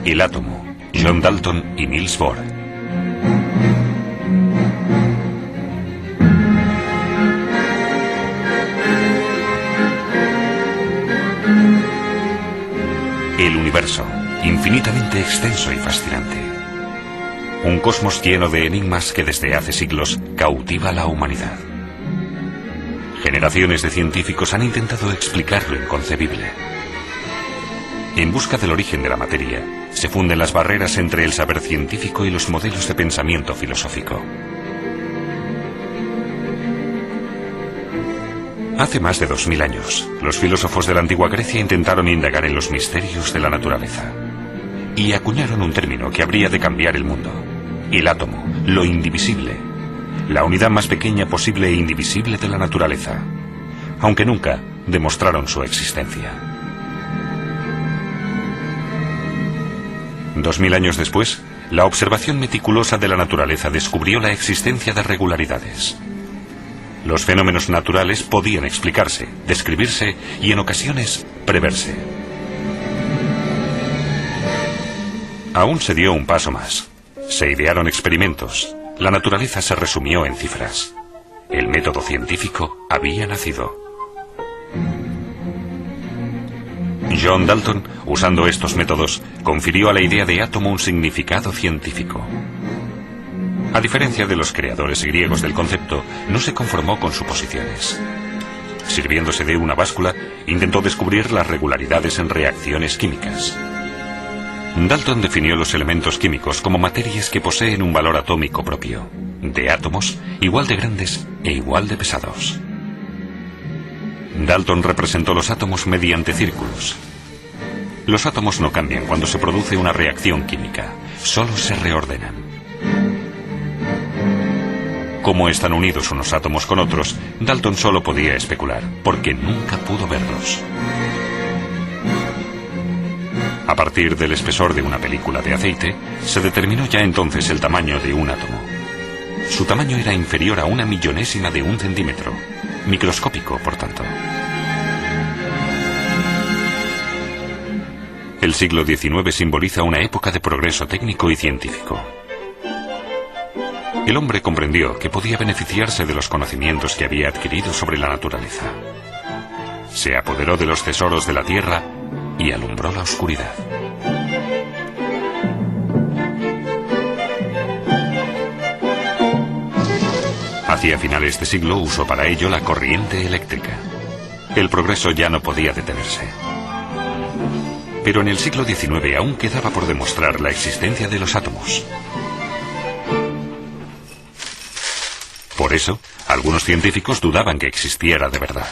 El átomo, John Dalton y Niels Bohr. El universo, infinitamente extenso y fascinante. Un cosmos lleno de enigmas que desde hace siglos cautiva a la humanidad. Generaciones de científicos han intentado explicar lo inconcebible. En busca del origen de la materia, se funden las barreras entre el saber científico y los modelos de pensamiento filosófico. Hace más de 2000 años, los filósofos de la antigua Grecia intentaron indagar en los misterios de la naturaleza y acuñaron un término que habría de cambiar el mundo: el átomo, lo indivisible, la unidad más pequeña posible e indivisible de la naturaleza, aunque nunca demostraron su existencia. 2000 años después, la observación meticulosa de la naturaleza descubrió la existencia de regularidades. Los fenómenos naturales podían explicarse, describirse y en ocasiones preverse. Aún se dio un paso más. Se idearon experimentos. La naturaleza se resumió en cifras. El método científico había nacido. John Dalton, usando estos métodos, confirió a la idea de átomo un significado científico. A diferencia de los creadores griegos del concepto, no se conformó con suposiciones. Sirviéndose de una báscula, intentó descubrir las regularidades en reacciones químicas. Dalton definió los elementos químicos como materias que poseen un valor atómico propio, de átomos igual de grandes e igual de pesados. Dalton representó los átomos mediante círculos. Los átomos no cambian cuando se produce una reacción química, solo se reordenan. Cómo están unidos unos átomos con otros, Dalton solo podía especular, porque nunca pudo verlos. A partir del espesor de una película de aceite, se determinó ya entonces el tamaño de un átomo. Su tamaño era inferior a 1/1000ª de un centímetro, microscópico, por tanto. El siglo XIX simboliza una época de progreso técnico y científico. El hombre comprendió que podía beneficiarse de los conocimientos que había adquirido sobre la naturaleza. Se apoderó de los tesoros de la tierra y alumbró la oscuridad. Hacia finales de siglo usó para ello la corriente eléctrica. El progreso ya no podía detenerse. Pero en el siglo XIX aún quedaba por demostrar la existencia de los átomos. Por eso, algunos científicos dudaban que existiera de verdad.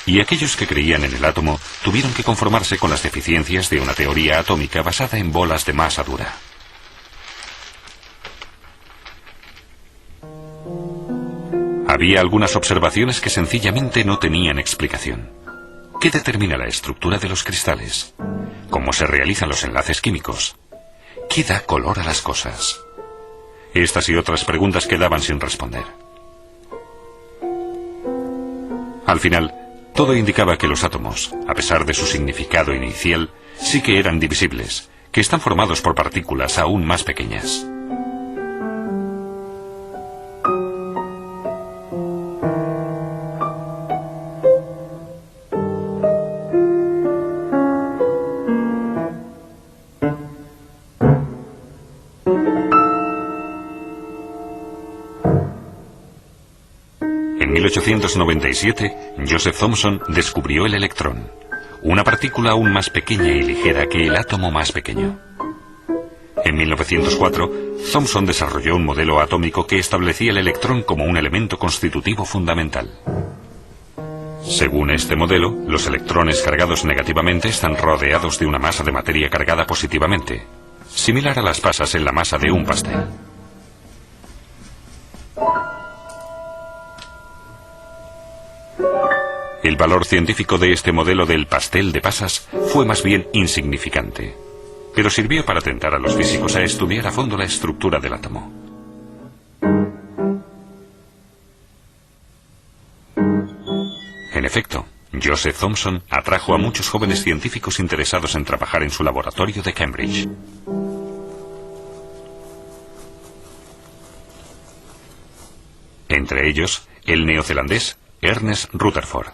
Y aquellos que creían en el átomo tuvieron que conformarse con las deficiencias de una teoría atómica basada en bolas de masa dura. Había algunas observaciones que sencillamente no tenían explicación. ¿Qué determina la estructura de los cristales? ¿Cómo se realizan los enlaces químicos? ¿Qué da color a las cosas? Estas y otras preguntas quedaban sin responder. Al final, todo indicaba que los átomos, a pesar de su significado inicial, sí que eran divisibles, que están formados por partículas aún más pequeñas. En 1897, Joseph Thomson descubrió el electrón, una partícula aún más pequeña y ligera que el átomo más pequeño. En 1904, Thomson desarrolló un modelo atómico que establecía el electrón como un elemento constitutivo fundamental. Según este modelo, los electrones cargados negativamente están rodeados de una masa de materia cargada positivamente, similar a las pasas en la masa de un pastel. El valor científico de este modelo del pastel de pasas fue más bien insignificante, pero sirvió para tentar a los físicos a estudiar a fondo la estructura del átomo. En efecto, Joseph Thomson atrajo a muchos jóvenes científicos interesados en trabajar en su laboratorio de Cambridge. Entre ellos, el neozelandés Ernest Rutherford.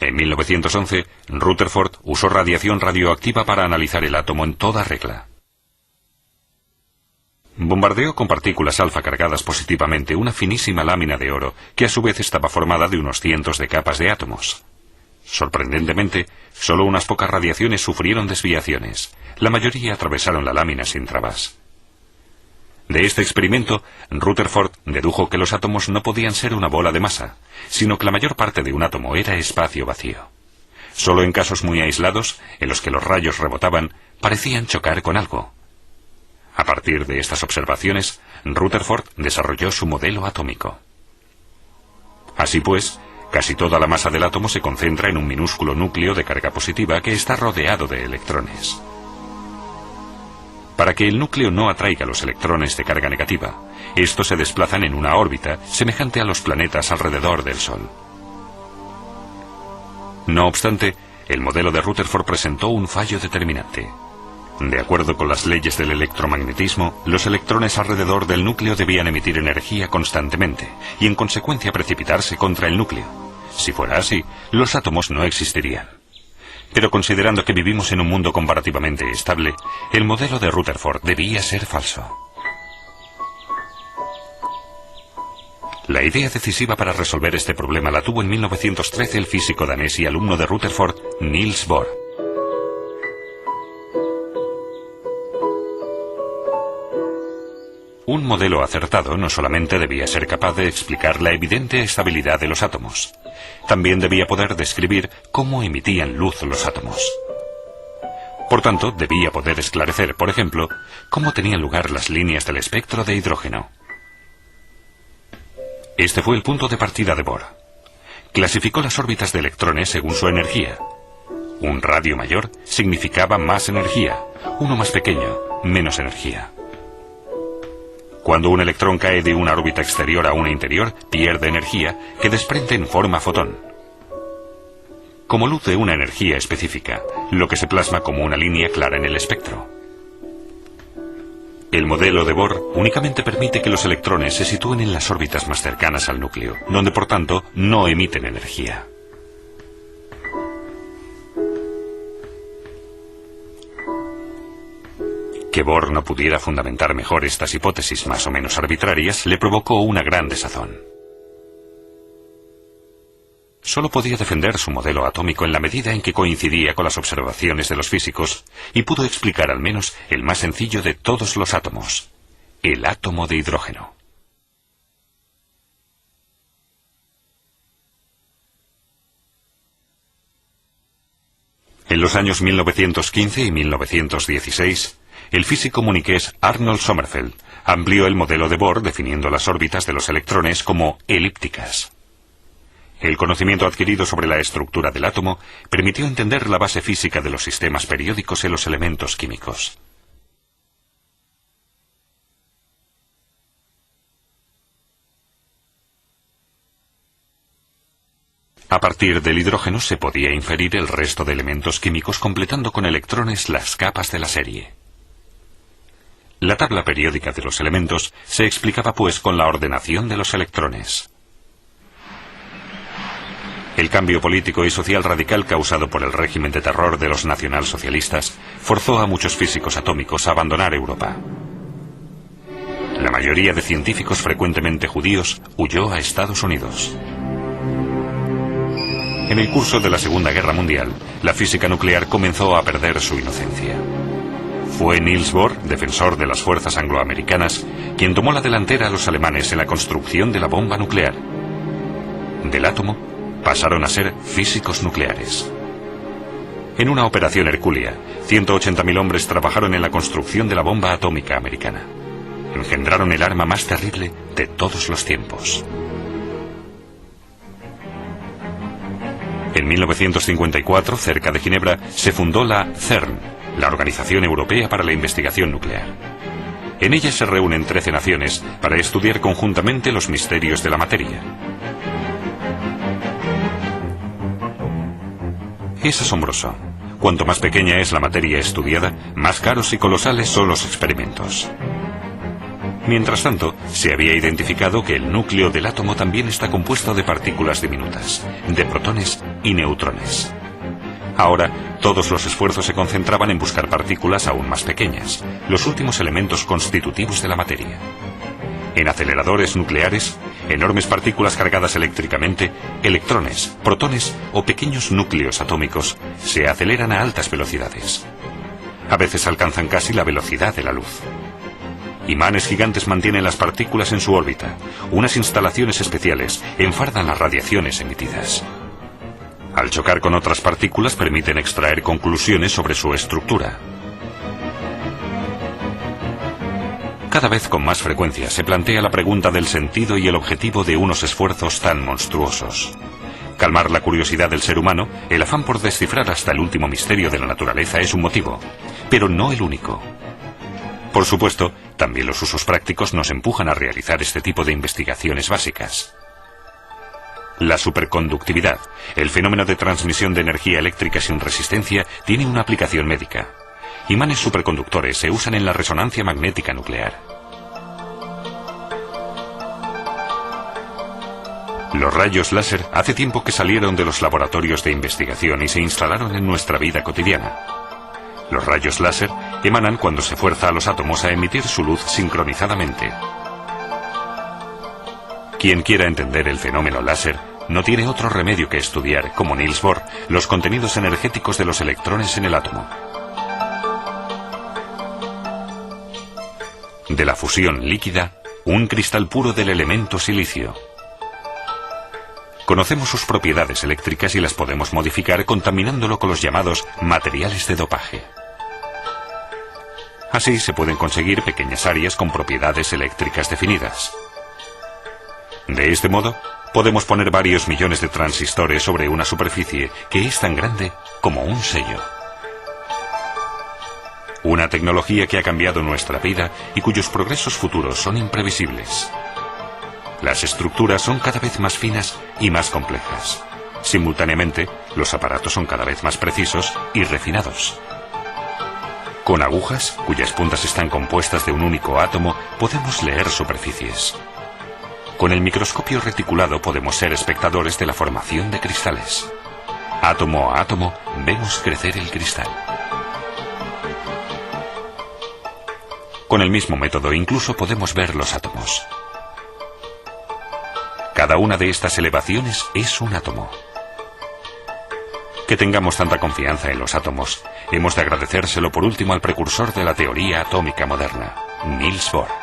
En 1911, Rutherford usó radiación radioactiva para analizar el átomo en toda regla. Bombardeó con partículas alfa cargadas positivamente una finísima lámina de oro que a su vez estaba formada de unos cientos de capas de átomos. Sorprendentemente, solo unas pocas radiaciones sufrieron desviaciones. La mayoría atravesaron la lámina sin trabas. De este experimento, Rutherford dedujo que los átomos no podían ser una bola de masa, sino que la mayor parte de un átomo era espacio vacío. Solo en casos muy aislados, en los que los rayos rebotaban, parecían chocar con algo. A partir de estas observaciones, Rutherford desarrolló su modelo atómico. Así pues, casi toda la masa del átomo se concentra en un minúsculo núcleo de carga positiva que está rodeado de electrones. Para que el núcleo no atraiga los electrones de carga negativa, estos se desplazan en una órbita semejante a los planetas alrededor del Sol. No obstante, el modelo de Rutherford presentó un fallo determinante. De acuerdo con las leyes del electromagnetismo, los electrones alrededor del núcleo debían emitir energía constantemente y en consecuencia precipitarse contra el núcleo. Si fuera así, los átomos no existirían. Pero considerando que vivimos en un mundo comparativamente estable, el modelo de Rutherford debía ser falso. La idea decisiva para resolver este problema la tuvo en 1913 el físico danés y alumno de Rutherford, Niels Bohr. Un modelo acertado no solamente debía ser capaz de explicar la evidente estabilidad de los átomos, también debía poder describir cómo emitían luz los átomos. Por tanto, debía poder esclarecer, por ejemplo, cómo tenían lugar las líneas del espectro de hidrógeno. Este fue el punto de partida de Bohr. Clasificó las órbitas de electrones según su energía. Un radio mayor significaba más energía, uno más pequeño, menos energía. Cuando un electrón cae de una órbita exterior a una interior, pierde energía que desprende en forma fotón. Como luz de una energía específica, lo que se plasma como una línea clara en el espectro. El modelo de Bohr únicamente permite que los electrones se sitúen en las órbitas más cercanas al núcleo, donde por tanto no emiten energía. Que Bohr no pudiera fundamentar mejor estas hipótesis más o menos arbitrarias le provocó una gran desazón. Solo podía defender su modelo atómico en la medida en que coincidía con las observaciones de los físicos y pudo explicar al menos el más sencillo de todos los átomos, el átomo de hidrógeno. En los años 1915 y 1916, el físico muniqués Arnold Sommerfeld amplió el modelo de Bohr definiendo las órbitas de los electrones como elípticas. El conocimiento adquirido sobre la estructura del átomo permitió entender la base física de los sistemas periódicos en los elementos químicos. A partir del hidrógeno se podía inferir el resto de elementos químicos completando con electrones las capas de la serie. La tabla periódica de los elementos se explicaba pues con la ordenación de los electrones. El cambio político y social radical causado por el régimen de terror de los nacionalsocialistas forzó a muchos físicos atómicos a abandonar Europa. La mayoría de científicos frecuentemente judíos huyó a Estados Unidos. En el curso de la Segunda Guerra Mundial, la física nuclear comenzó a perder su inocencia. Fue Niels Bohr, defensor de las fuerzas angloamericanas, quien tomó la delantera a los alemanes en la construcción de la bomba nuclear. Del átomo pasaron a ser físicos nucleares. En una operación hercúlea, 180.000 hombres trabajaron en la construcción de la bomba atómica americana. Engendraron el arma más terrible de todos los tiempos. En 1954, cerca de Ginebra, se fundó la CERN, la Organización Europea para la Investigación Nuclear. En ella se reúnen 13 naciones para estudiar conjuntamente los misterios de la materia. Es asombroso. Cuanto más pequeña es la materia estudiada, más caros y colosales son los experimentos. Mientras tanto, se había identificado que el núcleo del átomo también está compuesto de partículas diminutas, de protones y neutrones. Ahora, todos los esfuerzos se concentraban en buscar partículas aún más pequeñas, los últimos elementos constitutivos de la materia. En aceleradores nucleares, enormes partículas cargadas eléctricamente, electrones, protones o pequeños núcleos atómicos se aceleran a altas velocidades. A veces alcanzan casi la velocidad de la luz. Imanes gigantes mantienen las partículas en su órbita. Unas instalaciones especiales enfardan las radiaciones emitidas. Al chocar con otras partículas permiten extraer conclusiones sobre su estructura. Cada vez con más frecuencia se plantea la pregunta del sentido y el objetivo de unos esfuerzos tan monstruosos. Calmar la curiosidad del ser humano, el afán por descifrar hasta el último misterio de la naturaleza es un motivo, pero no el único. Por supuesto, también los usos prácticos nos empujan a realizar este tipo de investigaciones básicas. La superconductividad, el fenómeno de transmisión de energía eléctrica sin resistencia, tiene una aplicación médica. Imanes superconductores se usan en la resonancia magnética nuclear. Los rayos láser hace tiempo que salieron de los laboratorios de investigación y se instalaron en nuestra vida cotidiana. Los rayos láser emanan cuando se fuerza a los átomos a emitir su luz sincronizadamente. Quien quiera entender el fenómeno láser no tiene otro remedio que estudiar, como Niels Bohr, los contenidos energéticos de los electrones en el átomo. De la fusión líquida, un cristal puro del elemento silicio. Conocemos sus propiedades eléctricas y las podemos modificar contaminándolo con los llamados materiales de dopaje. Así se pueden conseguir pequeñas áreas con propiedades eléctricas definidas. De este modo, podemos poner varios millones de transistores sobre una superficie que es tan grande como un sello. Una tecnología que ha cambiado nuestra vida y cuyos progresos futuros son imprevisibles. Las estructuras son cada vez más finas y más complejas. Simultáneamente, los aparatos son cada vez más precisos y refinados. Con agujas, cuyas puntas están compuestas de un único átomo, podemos leer superficies. Con el microscopio reticulado podemos ser espectadores de la formación de cristales. Átomo a átomo, vemos crecer el cristal. Con el mismo método incluso podemos ver los átomos. Cada una de estas elevaciones es un átomo. Que tengamos tanta confianza en los átomos, hemos de agradecérselo por último al precursor de la teoría atómica moderna, Niels Bohr.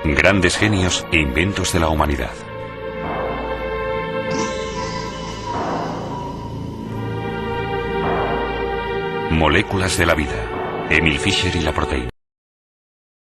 Grandes genios e inventos de la humanidad. Moléculas de la vida. Emil Fischer y la proteína.